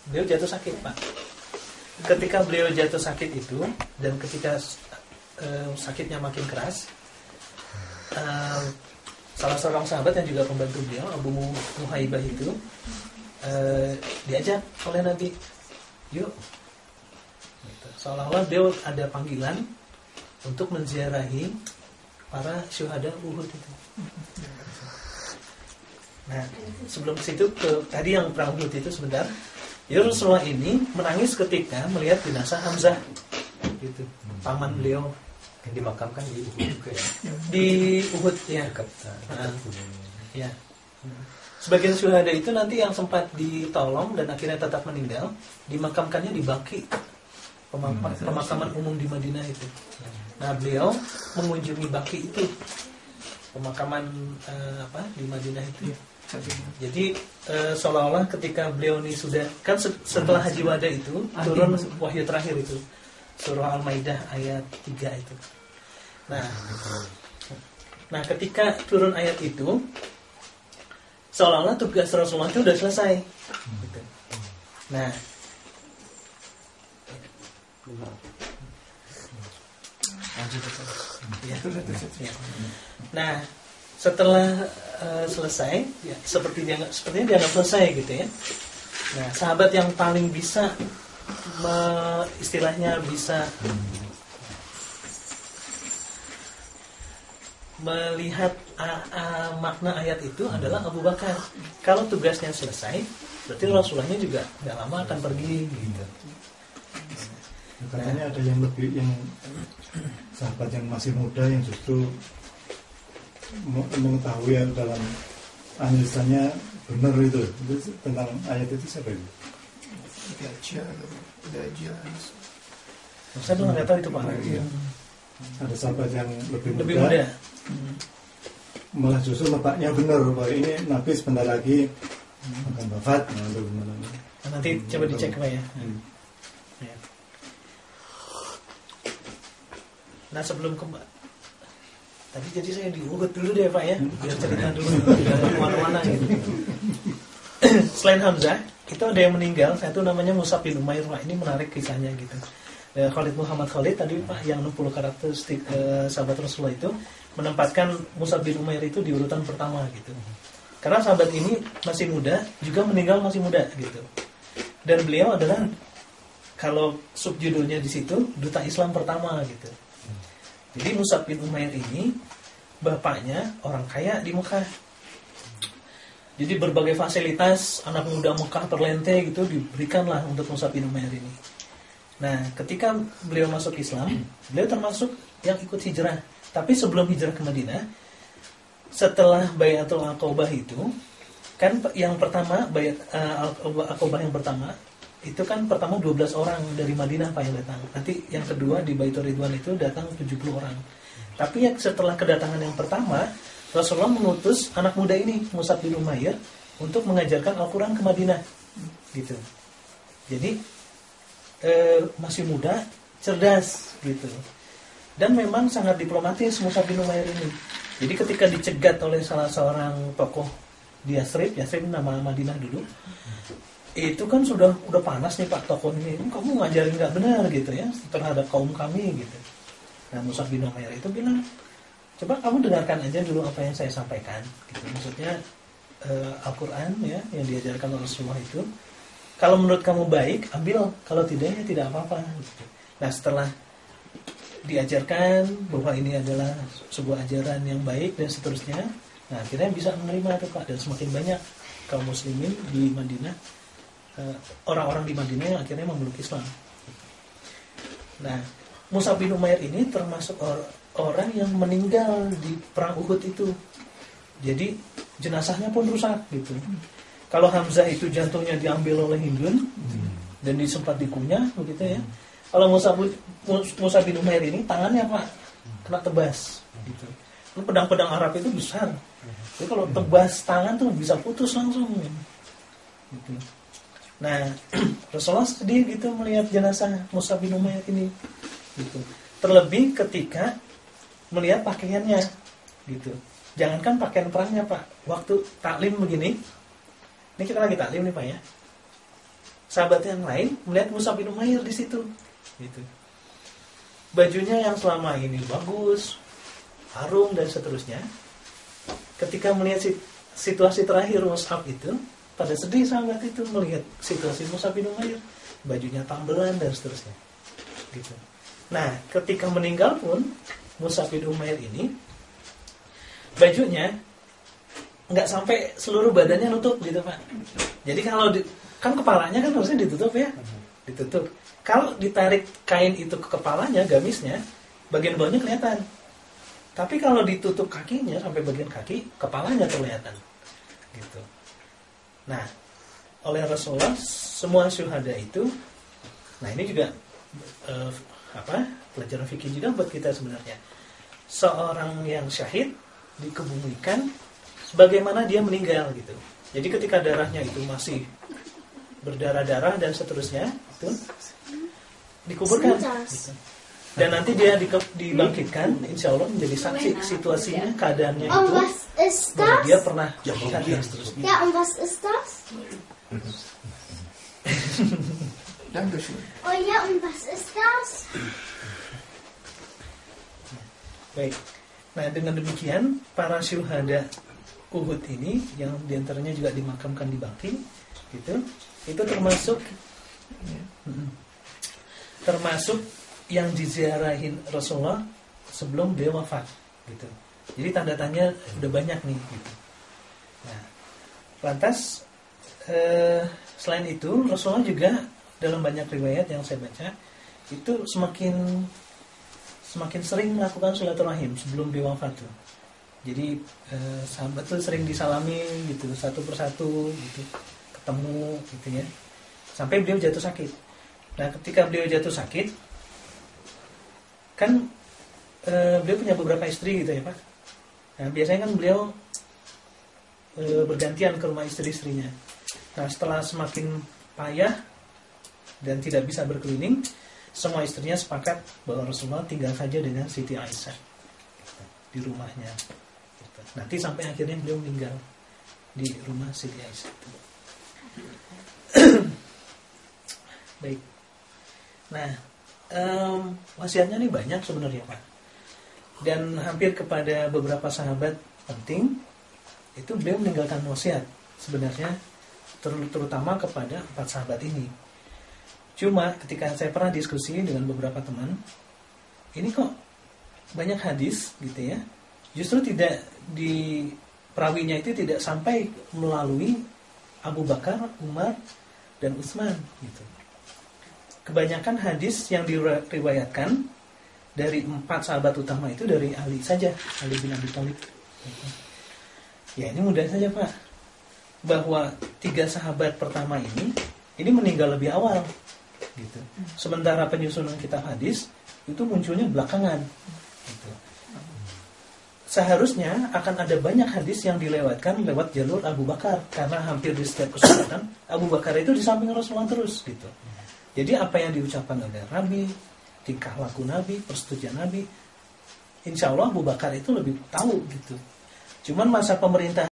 beliau jatuh sakit, Pak. Ketika beliau jatuh sakit itu dan ketika sakitnya makin keras, salah seorang sahabat yang juga pembantu beliau, Abu Muhaibah itu diajak oleh Nabi, yuk, seolah-olah beliau ada panggilan untuk menziarahi para syuhada Uhud itu. Nah, sebelum ke situ, tadi yang perang Uhud itu sebentar, ya Rasulullah ini menangis ketika melihat jenazah Hamzah, gitu, paman beliau. Yang dimakamkan di Uhud juga ya? Di Uhud ya. Ya. Sebagian syuhada itu nanti yang sempat ditolong dan akhirnya tetap meninggal, dimakamkannya di Baqi, pemakaman umum di Madinah itu. Nah, beliau mengunjungi Baqi itu, pemakaman di Madinah itu. Jadi seolah-olah ketika beliau ini sudah kan setelah Haji Wada itu turun wahyu terakhir itu, surah Al-Maidah ayat 3 itu. Nah, ketika turun ayat itu, seolah-olah tugas Rasulullah itu sudah selesai. Gitu. Nah, nah, setelah selesai, ya, sepertinya dianggap selesai gitu ya. Nah, sahabat yang paling bisa istilahnya bisa melihat makna ayat itu adalah Abu Bakar. Kalau tugasnya selesai, berarti Rasulullahnya juga nggak lama akan pergi gitu. Katanya ada yang lebih, yang sahabat yang masih muda yang justru mengetahui yang dalam analisannya benar itu tentang ayat itu siapa itu? Saya belum nggak tahu itu Pak. Ada sahabat yang lebih muda. Malah justru letaknya benar bahwa ini Nabi sebentar lagi akan wafat. Nanti coba dicek Pak ya. Ya. Nah, sebelum tadi jadi saya di Uhud dulu deh Pak ya, biar cerita dulu kemana-mana gitu. Selain Hamzah, itu ada yang meninggal, satu namanya Mus'ab bin Umair. Pak, ini menarik kisahnya gitu. Khalid Muhammad Khalid tadi Pak yang 60 karakteristik sahabat Rasulullah itu menempatkan Mus'ab bin Umair itu di urutan pertama gitu. Karena sahabat ini masih muda, juga meninggal masih muda gitu. Dan beliau adalah, kalau subjudulnya di situ, duta Islam pertama gitu. Jadi Mus'ab bin Umair ini bapaknya orang kaya di Mekah. Jadi berbagai fasilitas anak muda Mekah terlente gitu diberikanlah untuk Mus'ab bin Umair ini. Nah, ketika beliau masuk Islam, beliau termasuk yang ikut hijrah. Tapi sebelum hijrah ke Madinah, setelah Bai'atul Aqabah itu, kan yang pertama Bai'atul Aqabah yang pertama itu kan pertama 12 orang dari Madinah Pak yang datang. Nanti yang kedua di Baitur Ridwan itu datang 70 orang. Tapi setelah kedatangan yang pertama, Rasulullah mengutus anak muda ini, Mus'ab bin Umair, untuk mengajarkan Al-Quran ke Madinah. Gitu. Jadi masih muda, cerdas gitu. Dan memang sangat diplomatis Mus'ab bin Umair ini. Jadi ketika dicegat oleh salah seorang tokoh di Yathrib nama Madinah dulu, itu kan sudah panas nih Pak tokoh ini. Kamu ngajarin nggak benar gitu ya terhadap kaum kami gitu. Nah, Mus'ab bin Umair itu bilang, coba kamu dengarkan aja dulu apa yang saya sampaikan. Gitu. Maksudnya Al-Quran ya yang diajarkan oleh Rasulullah itu. Kalau menurut kamu baik, ambil. Kalau tidak, ya tidak apa-apa. Gitu. Nah, setelah diajarkan bahwa ini adalah sebuah ajaran yang baik dan seterusnya, nah akhirnya bisa menerima itu Pak. Dan semakin banyak kaum muslimin di Madinah, orang-orang di Madinah yang akhirnya memeluk Islam. Nah, Mus'ab bin Umair ini termasuk orang yang meninggal di perang Uhud itu. Jadi jenazahnya pun rusak gitu. Kalau Hamzah itu jantungnya diambil oleh Hindun dan sempat dikunyah begitu ya. Kalau Mus'ab bin Umair ini tangannya Pak kena tebas gitu. Pedang-pedang Arab itu besar. Jadi kalau tebas tangan tuh bisa putus langsung gitu. Nah, Rasulullah sedih gitu melihat jenazah Mus'ab bin Umair ini gitu. Terlebih ketika melihat pakaiannya gitu. Jangankan pakaian perangnya Pak, waktu taklim begini. Ini kita lagi taklim nih Pak ya. sahabat yang lain melihat Mus'ab bin Umair di situ, gitu. Bajunya yang selama ini bagus, harum dan seterusnya. Ketika melihat situasi terakhir Mus'ab itu, pada sedih sahabat itu melihat situasi Mus'ab bin Umair, bajunya tambelan dan seterusnya, gitu. Nah, ketika meninggal pun Mus'ab bin Umair ini bajunya nggak sampai seluruh badannya nutup, gitu Pak. Jadi kalau kan kepalanya kan harusnya ditutup ya, ditutup. Kalau ditarik kain itu ke kepalanya, gamisnya, bagian bawahnya kelihatan. Tapi kalau ditutup kakinya sampai bagian kaki, kepalanya kelihatan, gitu. Nah, oleh Rasulullah semua syuhada itu, nah ini juga pelajaran fikih juga buat kita sebenarnya. Seorang yang syahid dikebumikan sebagaimana dia meninggal, gitu. Jadi ketika darahnya itu masih berdarah-darah dan seterusnya, itu dikuburkan, gitu. Dan nanti dia dibangkitkan, insya Allah menjadi saksi situasinya, keadaannya itu, bahwa dia pernah jihad dan seterusnya. Ja, und was ist das? Dankeschön. Oh ja, und was ist das? Baik. Nah, dengan demikian para syuhada Uhud ini yang diantaranya juga dimakamkan di Baqi, gitu, itu termasuk yang diziarahin Rasulullah sebelum beliau wafat, gitu. Jadi tanda tanya udah banyak nih, gitu. Nah, lantas selain itu Rasulullah juga dalam banyak riwayat yang saya baca itu semakin sering melakukan silaturahim sebelum beliau wafat tuh. Jadi sahabat tuh sering disalami gitu satu persatu gitu, ketemu gitu ya, sampai beliau jatuh sakit. Nah, ketika beliau jatuh sakit kan beliau punya beberapa istri gitu ya Pak. Nah, biasanya kan beliau bergantian ke rumah istri-istrinya. Nah, setelah semakin payah dan tidak bisa berkeliling, semua istrinya sepakat bahwa Rasulullah tinggal saja dengan Siti Aisyah di rumahnya. Nanti sampai akhirnya beliau meninggal di rumah Siti Aisyah. Baik. Nah, wasiatnya ini banyak sebenarnya Pak. Dan hampir kepada beberapa sahabat penting itu beliau meninggalkan wasiat sebenarnya, terutama kepada 4 sahabat ini. Cuma ketika saya pernah diskusi dengan beberapa teman, ini kok banyak hadis gitu ya, justru tidak di perawinya itu tidak sampai melalui Abu Bakar, Umar, dan Utsman gitu. Kebanyakan hadis yang diriwayatkan dari 4 sahabat utama itu dari Ali saja, Ali bin Abi Thalib. Ya, ini mudah saja Pak, bahwa 3 sahabat pertama ini meninggal lebih awal gitu. Sementara penyusunan kitab hadis itu munculnya belakangan gitu. Seharusnya akan ada banyak hadis yang dilewatkan lewat jalur Abu Bakar, karena hampir di setiap kesempatan Abu Bakar itu di samping Rasulullah terus gitu. Jadi apa yang diucapkan oleh Nabi, tingkah laku Nabi, persetujuan Nabi, insya Allah Abu Bakar itu lebih tahu gitu. Cuman masa pemerintah